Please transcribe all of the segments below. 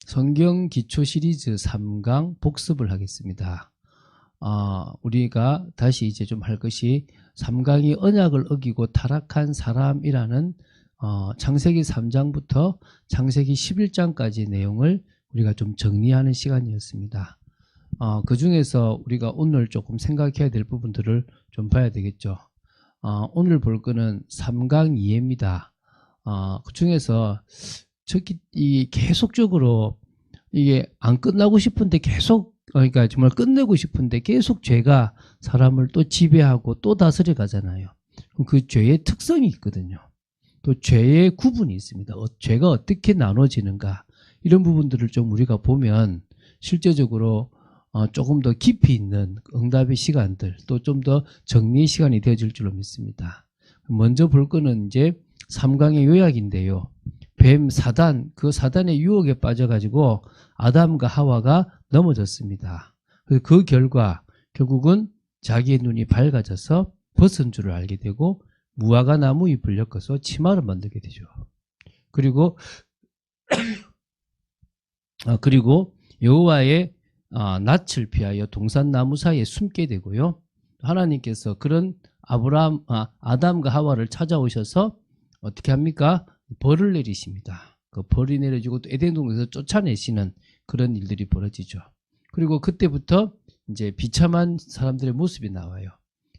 성경 기초 시리즈 3강 복습을 하겠습니다. 우리가 다시 이제 좀 할 것이 3강이 언약을 어기고 타락한 사람이라는 창세기 3장부터 창세기 11장까지 내용을 우리가 좀 정리하는 시간이었습니다. 그 중에서 우리가 오늘 조금 생각해야 될 부분들을 좀 봐야 되겠죠. 오늘 볼 거는 3강 이해입니다. 그 중에서 계속적으로 이게 안 끝나고 싶은데 계속, 그러니까 정말 끝내고 싶은데 계속 죄가 사람을 또 지배하고 또 다스려 가잖아요. 그 죄의 특성이 있거든요. 또 죄의 구분이 있습니다. 죄가 어떻게 나눠지는가, 이런 부분들을 좀 우리가 보면 실제적으로 조금 더 깊이 있는 응답의 시간들, 또 좀 더 정리의 시간이 되어질 줄로 믿습니다. 먼저 볼 거는 이제 3강의 요약인데요. 뱀 사단, 그 사단의 유혹에 빠져가지고 아담과 하와가 넘어졌습니다. 그 결과 결국은 자기의 눈이 밝아져서 벗은 줄을 알게 되고 무화과 나무 잎을 엮어서 치마를 만들게 되죠. 그리고 여호와의 낯을 피하여 동산나무 사이에 숨게 되고요. 하나님께서 그런 아담과 하와를 찾아오셔서 어떻게 합니까? 벌을 내리십니다. 그 벌이 내려지고 또 에덴 동산에서 쫓아내시는 그런 일들이 벌어지죠. 그리고 그때부터 이제 비참한 사람들의 모습이 나와요.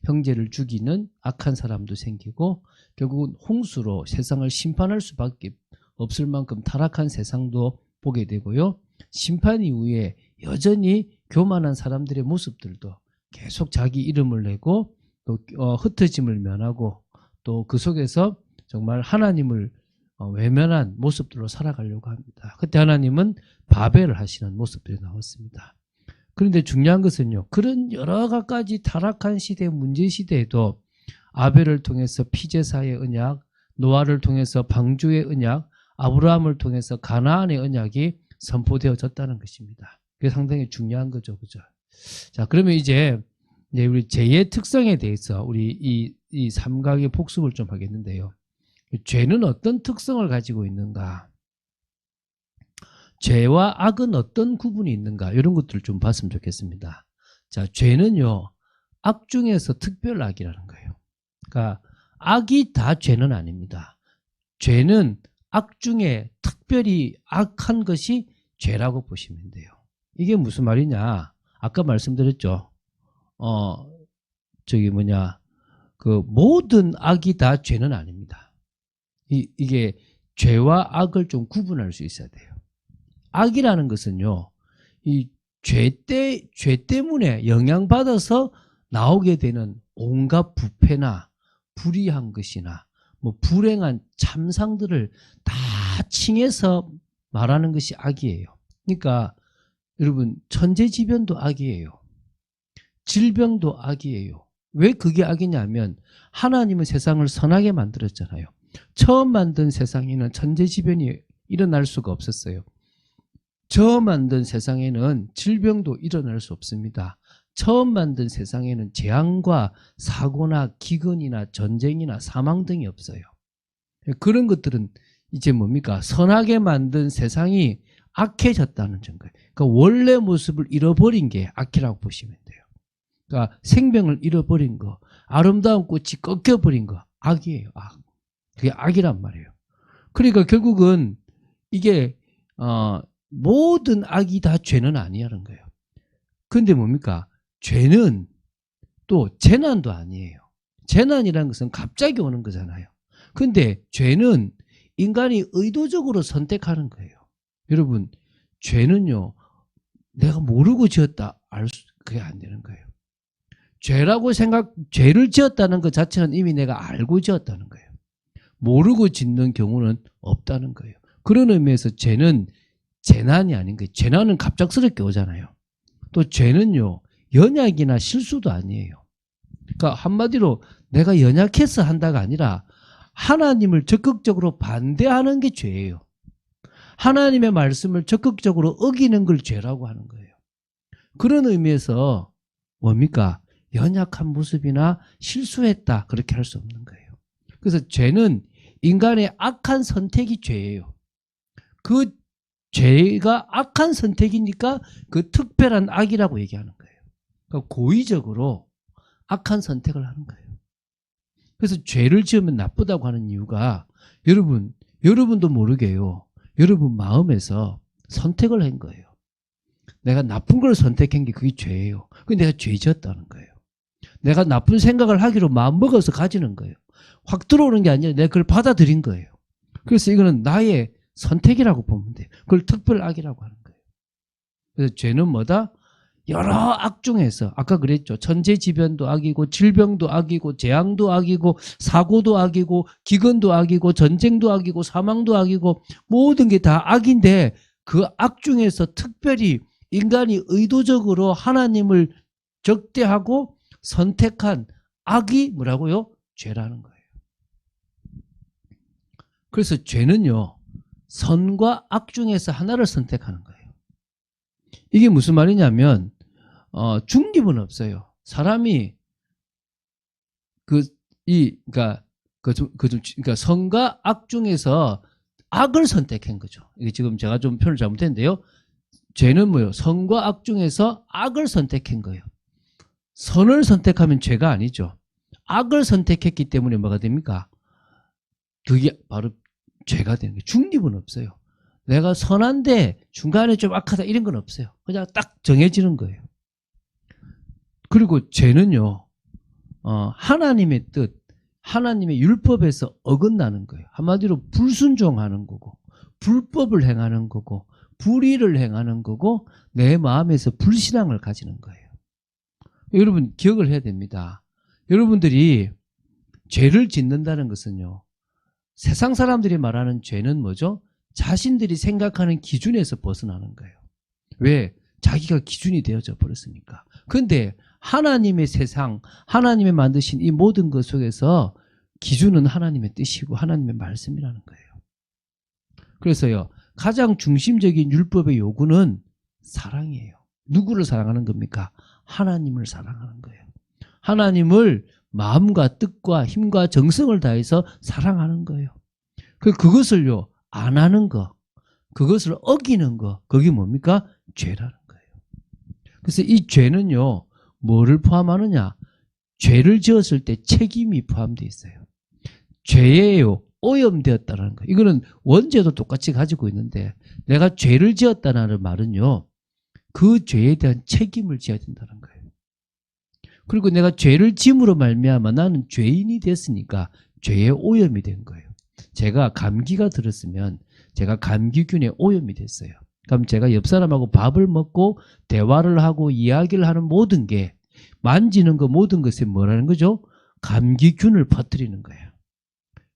형제를 죽이는 악한 사람도 생기고 결국은 홍수로 세상을 심판할 수밖에 없을 만큼 타락한 세상도 보게 되고요. 심판 이후에 여전히 교만한 사람들의 모습들도 계속 자기 이름을 내고 또 흩어짐을 면하고 또 그 속에서 정말 하나님을 외면한 모습들로 살아가려고 합니다. 그때 하나님은 바벨을 하시는 모습들이 나왔습니다. 그런데 중요한 것은요, 그런 여러 가지 타락한 시대, 문제 시대에도 아벨을 통해서 피제사의 언약, 노아를 통해서 방주의 언약, 아브라함을 통해서 가나안의 언약이 선포되어졌다는 것입니다. 그게 상당히 중요한 거죠, 그죠? 자, 그러면 이제 우리 죄의 특성에 대해서 우리 이 3강의 복습을 좀 하겠는데요. 죄는 어떤 특성을 가지고 있는가? 죄와 악은 어떤 구분이 있는가? 이런 것들을 좀 봤으면 좋겠습니다. 자, 죄는요, 악 중에서 특별 악이라는 거예요. 그러니까 악이 다 죄는 아닙니다. 죄는 악 중에 특별히 악한 것이 죄라고 보시면 돼요. 이게 무슨 말이냐? 아까 말씀드렸죠. 그 모든 악이 다 죄는 아닙니다. 이게 죄와 악을 좀 구분할 수 있어야 돼요. 악이라는 것은요, 이 죄 때문에 영향받아서 나오게 되는 온갖 부패나 불의한 것이나 뭐 불행한 참상들을 다 칭해서 말하는 것이 악이에요. 그러니까 여러분, 천재지변도 악이에요. 질병도 악이에요. 왜 그게 악이냐면 하나님은 세상을 선하게 만들었잖아요. 처음 만든 세상에는 천재지변이 일어날 수가 없었어요. 처음 만든 세상에는 질병도 일어날 수 없습니다. 처음 만든 세상에는 재앙과 사고나 기근이나 전쟁이나 사망 등이 없어요. 그런 것들은 이제 뭡니까? 선하게 만든 세상이 악해졌다는 증거예요. 그러니까 원래 모습을 잃어버린 게 악이라고 보시면 돼요. 그러니까 생명을 잃어버린 거, 아름다운 꽃이 꺾여버린 거, 악이에요. 악. 그게 악이란 말이에요. 그러니까 결국은 이게 모든 악이 다 죄는 아니라는 거예요. 그런데 뭡니까? 죄는 또 재난도 아니에요. 재난이라는 것은 갑자기 오는 거잖아요. 그런데 죄는 인간이 의도적으로 선택하는 거예요. 여러분, 죄는요, 내가 모르고 지었다, 그게 안 되는 거예요. 죄를 지었다는 것 자체는 이미 내가 알고 지었다는 거예요. 모르고 짓는 경우는 없다는 거예요. 그런 의미에서 죄는 재난이 아닌 거예요. 재난은 갑작스럽게 오잖아요. 또 죄는요, 연약이나 실수도 아니에요. 그러니까 한마디로 내가 연약해서 한다가 아니라 하나님을 적극적으로 반대하는 게 죄예요. 하나님의 말씀을 적극적으로 어기는 걸 죄라고 하는 거예요. 그런 의미에서 뭡니까? 연약한 모습이나 실수했다, 그렇게 할 수 없는 거예요. 그래서 죄는 인간의 악한 선택이 죄예요. 그 죄가 악한 선택이니까 그 특별한 악이라고 얘기하는 거예요. 그러니까 고의적으로 악한 선택을 하는 거예요. 그래서 죄를 지으면 나쁘다고 하는 이유가 여러분도 모르게요. 여러분 마음에서 선택을 한 거예요. 내가 나쁜 걸 선택한 게 그게 죄예요. 그게 내가 죄 지었다는 거예요. 내가 나쁜 생각을 하기로 마음먹어서 가지는 거예요. 확 들어오는 게 아니라 내가 그걸 받아들인 거예요. 그래서 이거는 나의 선택이라고 보면 돼요. 그걸 특별악이라고 하는 거예요. 그래서 죄는 뭐다? 여러 악 중에서 아까 그랬죠. 천재지변도 악이고 질병도 악이고 재앙도 악이고 사고도 악이고 기근도 악이고 전쟁도 악이고 사망도 악이고 모든 게 다 악인데 그 악 중에서 특별히 인간이 의도적으로 하나님을 적대하고 선택한 악이 뭐라고요? 죄라는 거예요. 그래서 죄는요, 선과 악 중에서 하나를 선택하는 거예요. 이게 무슨 말이냐면 중립은 없어요. 사람이 그러니까 선과 악 중에서 악을 선택한 거죠. 이게 지금 제가 좀 표현을 잘못했는데요. 죄는 뭐예요? 선과 악 중에서 악을 선택한 거예요. 선을 선택하면 죄가 아니죠. 악을 선택했기 때문에 뭐가 됩니까? 그게 바로 죄가 되는 거예요. 중립은 없어요. 내가 선한데 중간에 좀 악하다 이런 건 없어요. 그냥 딱 정해지는 거예요. 그리고 죄는요, 하나님의 뜻, 하나님의 율법에서 어긋나는 거예요. 한마디로 불순종하는 거고, 불법을 행하는 거고, 불의를 행하는 거고, 내 마음에서 불신앙을 가지는 거예요. 여러분 기억을 해야 됩니다. 여러분들이 죄를 짓는다는 것은요, 세상 사람들이 말하는 죄는 뭐죠? 자신들이 생각하는 기준에서 벗어나는 거예요. 왜? 자기가 기준이 되어져 버렸으니까. 그런데 하나님의 세상, 하나님의 만드신 이 모든 것 속에서 기준은 하나님의 뜻이고 하나님의 말씀이라는 거예요. 그래서요, 가장 중심적인 율법의 요구는 사랑이에요. 누구를 사랑하는 겁니까? 하나님을 사랑하는 거예요. 하나님을 마음과 뜻과 힘과 정성을 다해서 사랑하는 거예요. 그것을요, 안 하는 거, 그것을 어기는 거, 그게 뭡니까? 죄라는 거예요. 그래서 이 죄는요, 뭐를 포함하느냐? 죄를 지었을 때 책임이 포함되어 있어요. 죄에요, 오염되었다는 거예요. 이거는 원죄도 똑같이 가지고 있는데, 내가 죄를 지었다는 말은요, 그 죄에 대한 책임을 져야 된다는 거예요. 그리고 내가 죄를 짐으로 말미암아 나는 죄인이 됐으니까 죄에 오염이 된 거예요. 제가 감기가 들었으면 제가 감기균에 오염이 됐어요. 그럼 제가 옆 사람하고 밥을 먹고 대화를 하고 이야기를 하는 모든 게, 만지는 거 모든 것에 뭐라는 거죠? 감기균을 퍼뜨리는 거예요.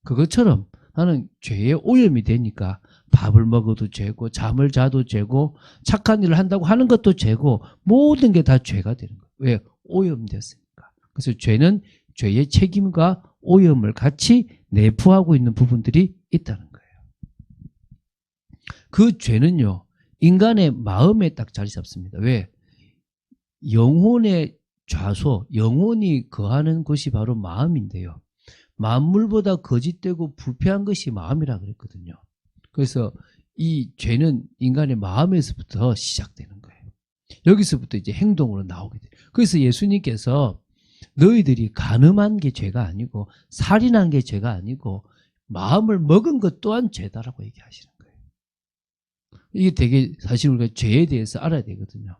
그것처럼 나는 죄에 오염이 되니까 밥을 먹어도 죄고 잠을 자도 죄고 착한 일을 한다고 하는 것도 죄고 모든 게 다 죄가 되는 거예요. 왜? 오염됐으니까. 그래서 죄는 죄의 책임과 오염을 같이 내포하고 있는 부분들이 있다는 거예요. 그 죄는요, 인간의 마음에 딱 자리 잡습니다. 왜? 영혼의 좌소, 영혼이 거하는 곳이 바로 마음인데요. 만물보다 거짓되고 부패한 것이 마음이라 그랬거든요. 그래서 이 죄는 인간의 마음에서부터 시작되는 거예요. 여기서부터 이제 행동으로 나오게 돼요. 그래서 예수님께서 너희들이 간음한 게 죄가 아니고 살인한 게 죄가 아니고 마음을 먹은 것 또한 죄다라고 얘기하시는 거예요. 이게 되게 사실 우리가 죄에 대해서 알아야 되거든요.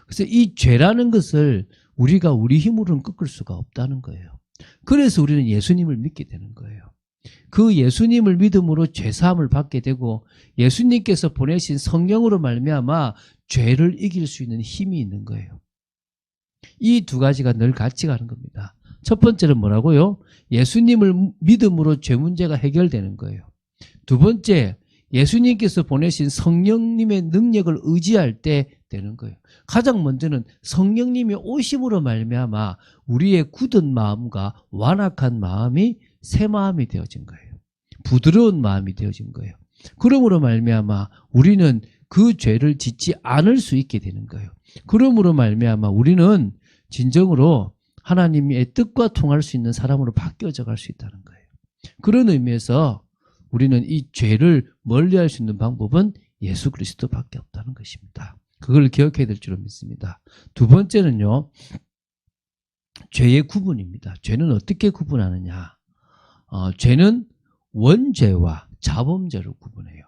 그래서 이 죄라는 것을 우리가 우리 힘으로는 꺾을 수가 없다는 거예요. 그래서 우리는 예수님을 믿게 되는 거예요. 그 예수님을 믿음으로 죄사함을 받게 되고 예수님께서 보내신 성령으로 말미암아 죄를 이길 수 있는 힘이 있는 거예요. 이 두 가지가 늘 같이 가는 겁니다. 첫 번째는 뭐라고요? 예수님을 믿음으로 죄 문제가 해결되는 거예요. 두 번째, 예수님께서 보내신 성령님의 능력을 의지할 때 되는 거예요. 가장 먼저는 성령님의 오심으로 말미암아 우리의 굳은 마음과 완악한 마음이 새 마음이 되어진 거예요. 부드러운 마음이 되어진 거예요. 그러므로 말미암아 우리는 그 죄를 짓지 않을 수 있게 되는 거예요. 그러므로 말미암아 우리는 진정으로 하나님의 뜻과 통할 수 있는 사람으로 바뀌어져 갈 수 있다는 거예요. 그런 의미에서 우리는 이 죄를 멀리할 수 있는 방법은 예수 그리스도밖에 없다는 것입니다. 그걸 기억해야 될 줄로 믿습니다. 두 번째는요, 죄의 구분입니다. 죄는 어떻게 구분하느냐? 죄는 원죄와 자범죄로 구분해요.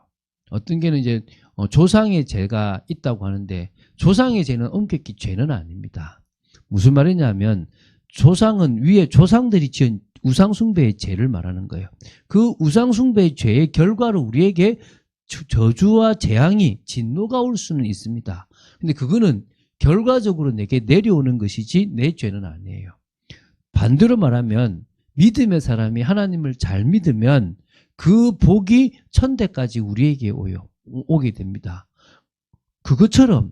어떤 게는 이제 조상의 죄가 있다고 하는데 조상의 죄는 엄격히 죄는 아닙니다. 무슨 말이냐면 조상은 위에 조상들이 지은 우상숭배의 죄를 말하는 거예요. 그 우상숭배의 죄의 결과로 우리에게 저주와 재앙이 진노가 올 수는 있습니다. 근데 그거는 결과적으로 내게 내려오는 것이지 내 죄는 아니에요. 반대로 말하면 믿음의 사람이 하나님을 잘 믿으면 그 복이 천대까지 우리에게 오게 됩니다. 그것처럼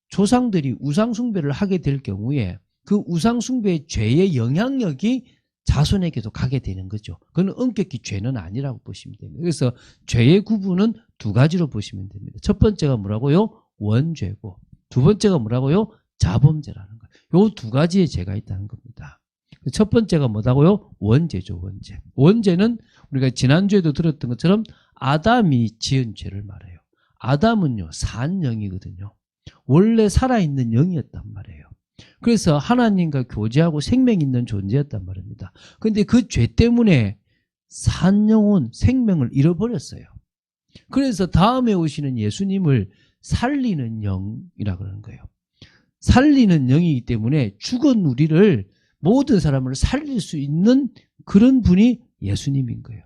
조상들이 우상숭배를 하게 될 경우에 그 우상숭배의 죄의 영향력이 자손에게도 가게 되는 거죠. 그건 엄격히 죄는 아니라고 보시면 됩니다. 그래서 죄의 구분은 두 가지로 보시면 됩니다. 첫 번째가 뭐라고요? 원죄고 두 번째가 뭐라고요? 자범죄라는 거예요. 이 두 가지의 죄가 있다는 겁니다. 첫 번째가 뭐다고요? 원죄죠. 원죄. 원죄는 우리가 지난주에도 들었던 것처럼 아담이 지은 죄를 말해요. 아담은요 산영이거든요. 원래 살아있는 영이었단 말이에요. 그래서 하나님과 교제하고 생명 있는 존재였단 말입니다. 그런데 그 죄 때문에 산영혼 생명을 잃어버렸어요. 그래서 다음에 오시는 예수님을 살리는 영이라 그러는 거예요. 살리는 영이기 때문에 죽은 우리를 모든 사람을 살릴 수 있는 그런 분이 예수님인 거예요.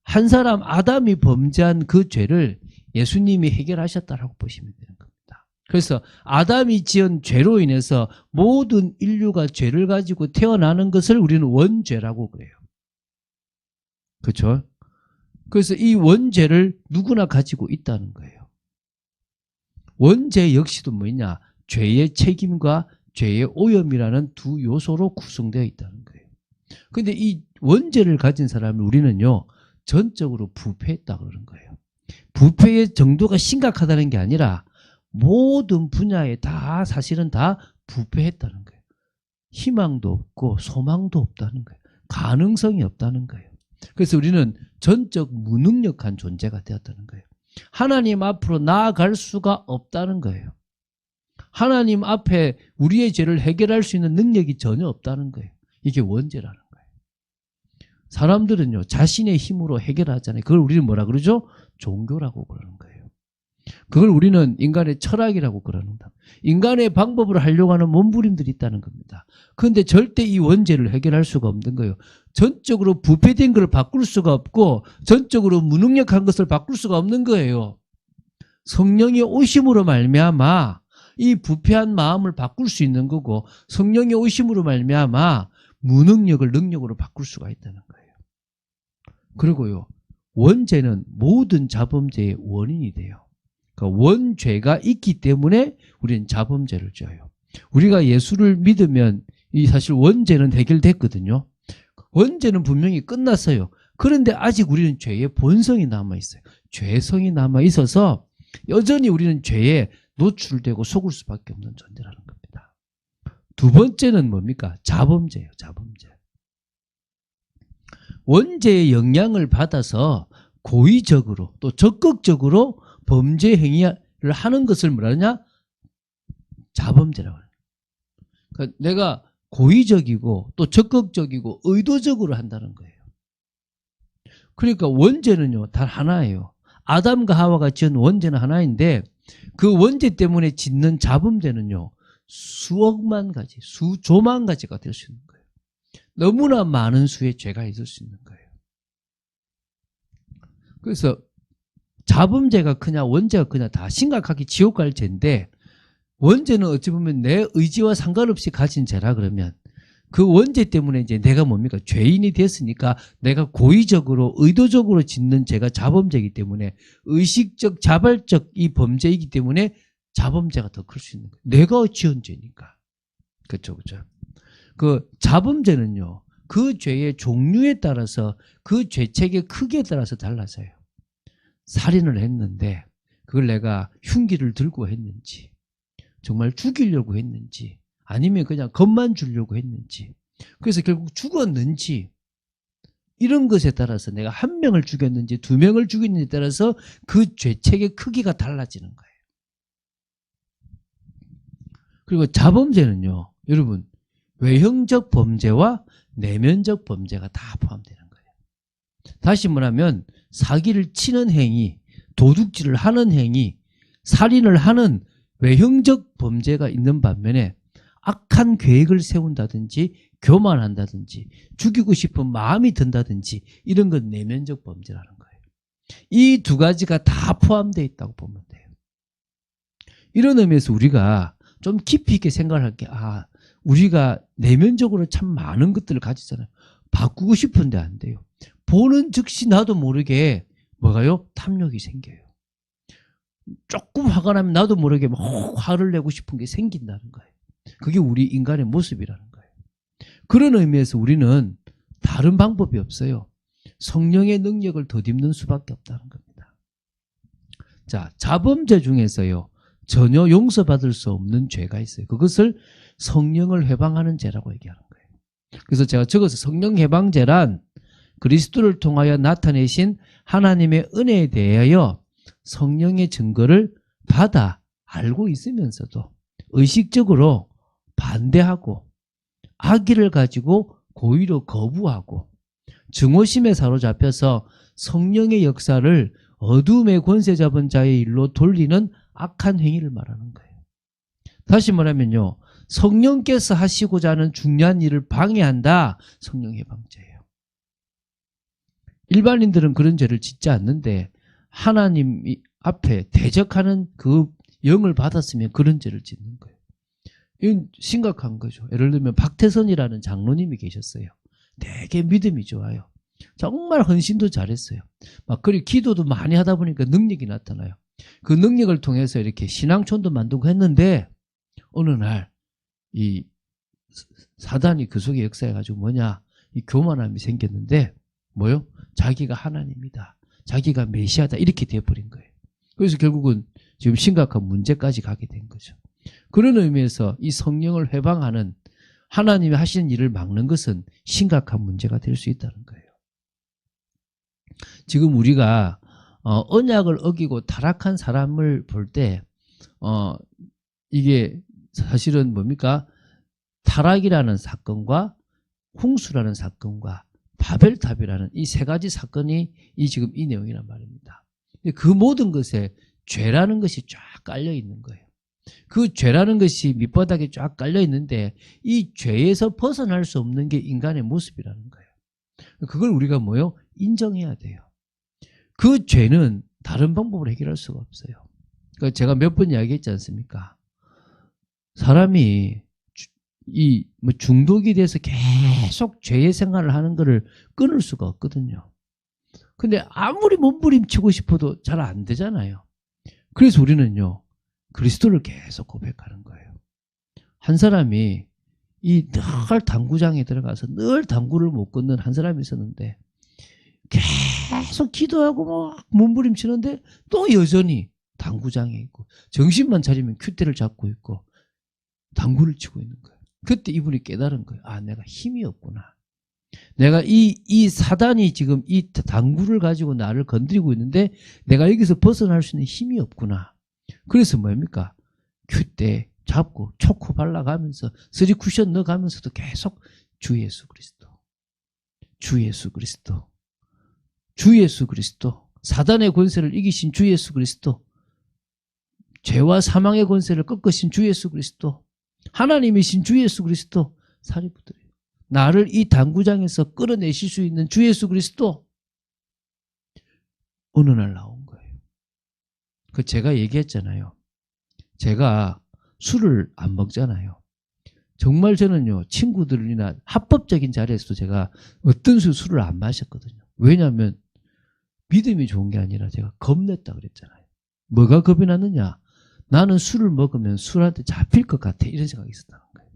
한 사람 아담이 범죄한 그 죄를 예수님이 해결하셨다라고 보시면 되는 겁니다. 그래서 아담이 지은 죄로 인해서 모든 인류가 죄를 가지고 태어나는 것을 우리는 원죄라고 그래요. 그렇죠? 그래서 이 원죄를 누구나 가지고 있다는 거예요. 원죄 역시도 뭐냐? 죄의 책임과 죄의 오염이라는 두 요소로 구성되어 있다는 거예요. 그런데 이 원죄를 가진 사람을 우리는요 전적으로 부패했다 그러는 거예요. 부패의 정도가 심각하다는 게 아니라 모든 분야에 다 사실은 다 부패했다는 거예요. 희망도 없고 소망도 없다는 거예요. 가능성이 없다는 거예요. 그래서 우리는 전적 무능력한 존재가 되었다는 거예요. 하나님 앞으로 나아갈 수가 없다는 거예요. 하나님 앞에 우리의 죄를 해결할 수 있는 능력이 전혀 없다는 거예요. 이게 원죄라는 거예요. 사람들은요 자신의 힘으로 해결하잖아요. 그걸 우리는 뭐라 그러죠? 종교라고 그러는 거예요. 그걸 우리는 인간의 철학이라고 그러는다. 인간의 방법으로 하려고 하는 몸부림들이 있다는 겁니다. 그런데 절대 이 원죄를 해결할 수가 없는 거예요. 전적으로 부패된 걸 바꿀 수가 없고 전적으로 무능력한 것을 바꿀 수가 없는 거예요. 성령의 오심으로 말미암아 이 부패한 마음을 바꿀 수 있는 거고 성령의 오심으로 말미암아 무능력을 능력으로 바꿀 수가 있다는 거예요. 그리고요 원죄는 모든 자범죄의 원인이 돼요. 그러니까 원죄가 있기 때문에 우리는 자범죄를 져요. 우리가 예수를 믿으면 이 사실 원죄는 해결됐거든요. 원죄는 분명히 끝났어요. 그런데 아직 우리는 죄의 본성이 남아있어요. 죄성이 남아있어서 여전히 우리는 죄에 노출되고 속을 수밖에 없는 존재라는 겁니다. 두 번째는 뭡니까? 자범죄예요. 자범죄. 원죄의 영향을 받아서 고의적으로 또 적극적으로 범죄 행위를 하는 것을 뭐라냐? 자범죄라고 해요. 그러니까 내가 고의적이고 또 적극적이고 의도적으로 한다는 거예요. 그러니까 원죄는요 단 하나예요. 아담과 하와가 지은 원죄는 하나인데 그 원죄 때문에 짓는 자범죄는요 수억만 가지, 수조만 가지가 될 수 있는 거예요. 너무나 많은 수의 죄가 있을 수 있는 거예요. 그래서 자범죄가 크냐 원죄가 크냐 다 심각하게 지옥 갈 죄인데 원죄는 어찌 보면 내 의지와 상관없이 가진 죄라 그러면 그 원죄 때문에 이제 내가 뭡니까? 죄인이 됐으니까 내가 고의적으로 의도적으로 짓는 죄가 자범죄이기 때문에 의식적 자발적 이 범죄이기 때문에 자범죄가 더 클 수 있는 거예요. 내가 지은 죄니까. 그렇죠. 그렇죠. 그 자범죄는요. 그 죄의 종류에 따라서 그 죄책의 크기에 따라서 달라져요. 살인을 했는데 그걸 내가 흉기를 들고 했는지 정말 죽이려고 했는지 아니면 그냥 겁만 주려고 했는지 그래서 결국 죽었는지 이런 것에 따라서 내가 한 명을 죽였는지 두 명을 죽였는지에 따라서 그 죄책의 크기가 달라지는 거예요. 그리고 자범죄는요, 여러분, 외형적 범죄와 내면적 범죄가 다 포함되는 거예요. 다시 말하면 사기를 치는 행위, 도둑질을 하는 행위, 살인을 하는 외형적 범죄가 있는 반면에 악한 계획을 세운다든지 교만한다든지 죽이고 싶은 마음이 든다든지 이런 건 내면적 범죄라는 거예요. 이 두 가지가 다 포함되어 있다고 보면 돼요. 이런 의미에서 우리가 좀 깊이 있게 생각을 할게. 우리가 내면적으로 참 많은 것들을 가지잖아요. 바꾸고 싶은데 안 돼요. 보는 즉시 나도 모르게 뭐가요? 탐욕이 생겨요. 조금 화가 나면 나도 모르게 막 화를 내고 싶은 게 생긴다는 거예요. 그게 우리 인간의 모습이라는 거예요. 그런 의미에서 우리는 다른 방법이 없어요. 성령의 능력을 덧입는 수밖에 없다는 겁니다. 자, 자범죄 중에서요, 전혀 용서받을 수 없는 죄가 있어요. 그것을 성령을 회방하는 죄라고 얘기하는 거예요. 그래서 제가 적어서 성령 회방죄란 그리스도를 통하여 나타내신 하나님의 은혜에 대하여 성령의 증거를 받아 알고 있으면서도 의식적으로 반대하고 악의를 가지고 고의로 거부하고 증오심에 사로잡혀서 성령의 역사를 어둠의 권세 잡은 자의 일로 돌리는 악한 행위를 말하는 거예요. 다시 말하면요, 성령께서 하시고자 하는 중요한 일을 방해한다. 성령 해방죄예요. 일반인들은 그런 죄를 짓지 않는데 하나님 앞에 대적하는 그 영을 받았으면 그런 죄를 짓는 거예요. 이건 심각한 거죠. 예를 들면 박태선이라는 장로님이 계셨어요. 되게 믿음이 좋아요. 정말 헌신도 잘했어요. 그리고 기도도 많이 하다 보니까 능력이 나타나요. 그 능력을 통해서 이렇게 신앙촌도 만들고 했는데 어느 날 이 사단이 그 속에 역사해가지고 뭐냐, 이 교만함이 생겼는데 뭐요? 자기가 하나님이다, 자기가 메시아다 이렇게 돼버린 거예요. 그래서 결국은 지금 심각한 문제까지 가게 된 거죠. 그런 의미에서 이 성령을 회방하는 하나님이 하시는 일을 막는 것은 심각한 문제가 될 수 있다는 거예요. 지금 우리가 언약을 어기고 타락한 사람을 볼 때 이게 사실은 뭡니까? 타락이라는 사건과 홍수라는 사건과 바벨탑이라는 이 세 가지 사건이 지금 이 내용이란 말입니다. 그 모든 것에 죄라는 것이 쫙 깔려 있는 거예요. 그 죄라는 것이 밑바닥에 쫙 깔려 있는데 이 죄에서 벗어날 수 없는 게 인간의 모습이라는 거예요. 그걸 우리가 뭐요? 인정해야 돼요. 그 죄는 다른 방법으로 해결할 수가 없어요. 그러니까 제가 몇 번 이야기했지 않습니까? 사람이 중독이 돼서 계속 죄의 생활을 하는 것을 끊을 수가 없거든요. 근데 아무리 몸부림치고 싶어도 잘 안 되잖아요. 그래서 우리는요, 그리스도를 계속 고백하는 거예요. 한 사람이 늘 당구장에 들어가서 늘 당구를 못 끊는 한 사람이 있었는데 계속 기도하고 몸부림치는데 또 여전히 당구장에 있고 정신만 차리면 큐대를 잡고 있고 당구를 치고 있는 거예요. 그때 이분이 깨달은 거예요. 내가 힘이 없구나. 내가 이 사단이 지금 이 당구를 가지고 나를 건드리고 있는데 내가 여기서 벗어날 수 있는 힘이 없구나. 그래서 뭡니까? 큐대 잡고 초코 발라가면서 쓰리 쿠션 넣어가면서도 계속 주 예수 그리스도, 주 예수 그리스도, 주 예수 그리스도, 사단의 권세를 이기신 주 예수 그리스도, 죄와 사망의 권세를 꺾으신 주 예수 그리스도, 하나님이신 주 예수 그리스도, 사리부들이에요. 나를 이 당구장에서 끌어내실 수 있는 주 예수 그리스도. 어느 날 나온 거예요. 제가 얘기했잖아요. 제가 술을 안 먹잖아요. 정말 저는요, 친구들이나 합법적인 자리에서도 제가 어떤 술을 안 마셨거든요. 왜냐하면 믿음이 좋은 게 아니라 제가 겁냈다 그랬잖아요. 뭐가 겁이 났느냐? 나는 술을 먹으면 술한테 잡힐 것 같아. 이런 생각이 있었다는 거예요.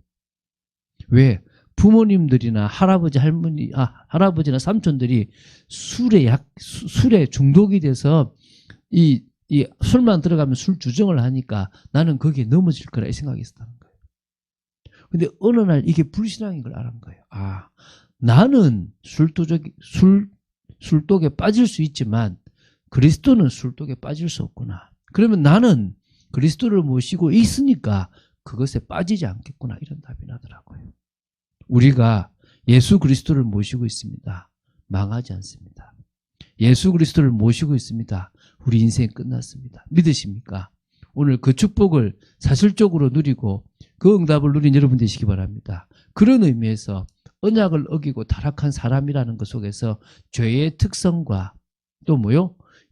왜? 부모님들이나 할아버지, 할머니, 할아버지나 삼촌들이 술에 중독이 돼서 이 술만 들어가면 술 주정을 하니까 나는 거기에 넘어질 거라 이 생각이 있었다는 거예요. 근데 어느 날 이게 불신앙인 걸 알은 거예요. 나는 술독에 빠질 수 있지만 그리스도는 술독에 빠질 수 없구나. 그러면 나는 그리스도를 모시고 있으니까 그것에 빠지지 않겠구나. 이런 답이 나더라고요. 우리가 예수 그리스도를 모시고 있습니다. 망하지 않습니다. 예수 그리스도를 모시고 있습니다. 우리 인생 끝났습니다. 믿으십니까? 오늘 그 축복을 사실적으로 누리고 그 응답을 누린 여러분 되시기 바랍니다. 그런 의미에서 언약을 어기고 타락한 사람이라는 것 속에서 죄의 특성과 또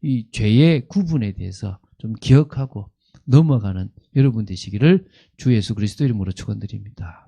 이 죄의 구분에 대해서 좀 기억하고 넘어가는 여러분 되시기를 주 예수 그리스도 이름으로 축원드립니다.